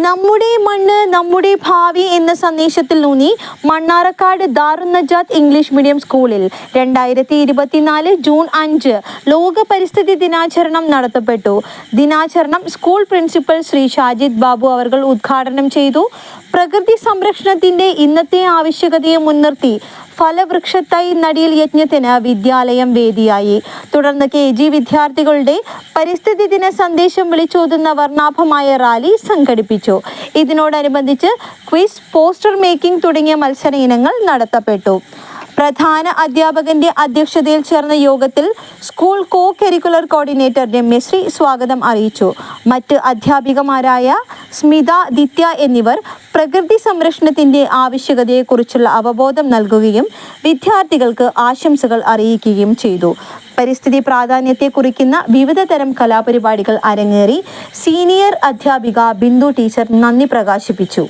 നമ്മുടെ മണ്ണ് നമ്മുടെ ഭാവി എന്ന സന്ദേശത്തിലൂന്നി മണ്ണാർക്കാട് ദാറുൻ നജാത്ത് ഇംഗ്ലീഷ് മീഡിയം സ്കൂളിൽ 2024 ജൂൺ 5 ലോക പരിസ്ഥിതി ദിനാചരണം നടത്തപ്പെട്ടു. ദിനാചരണം സ്കൂൾ പ്രിൻസിപ്പൽ ശ്രീ ഷാജിദ് ബാബു അവർ ഉദ്ഘാടനം ചെയ്തു. പ്രകൃതി സംരക്ഷണത്തിന്റെ ഇന്നത്തെ ആവശ്യകതയെ മുൻനിർത്തി ഫലവൃക്ഷത്തൈ നടീൽ യജ്ഞത്തിന് വിദ്യാലയം വേദിയായി. തുടർന്ന് KG വിദ്യാർത്ഥികളുടെ പരിസ്ഥിതി ദിന സന്ദേശം വിളിച്ചോതുന്ന വർണ്ണാഭമായ റാലി സംഘടിപ്പിച്ചു. ഇതിനോടനുബന്ധിച്ച് ക്വിസ്, പോസ്റ്റർ മേക്കിംഗ് തുടങ്ങിയ മത്സര ഇനങ്ങൾ നടത്തപ്പെട്ടു. പ്രധാന അധ്യാപകന്റെ അധ്യക്ഷതയിൽ ചേർന്ന യോഗത്തിൽ സ്കൂൾ കരിക്കുലർ കോർഡിനേറ്റർ രമ്യശ്രീ സ്വാഗതം അറിയിച്ചു. മറ്റ് അധ്യാപികമാരായ സ്മിത, ദിത്യ എന്നിവർ പ്രകൃതി സംരക്ഷണത്തിന്റെ ആവശ്യകതയെക്കുറിച്ചുള്ള അവബോധം നൽകുകയും വിദ്യാർത്ഥികൾക്ക് ആശംസകൾ അറിയിക്കുകയും ചെയ്തു. പരിസ്ഥിതി പ്രാധാന്യത്തെ കുറിക്കുന്ന വിവിധ തരം കലാപരിപാടികൾ അരങ്ങേറി. സീനിയർ അധ്യാപിക ബിന്ദു ടീച്ചർ നന്ദി പ്രകാശിപ്പിച്ചു.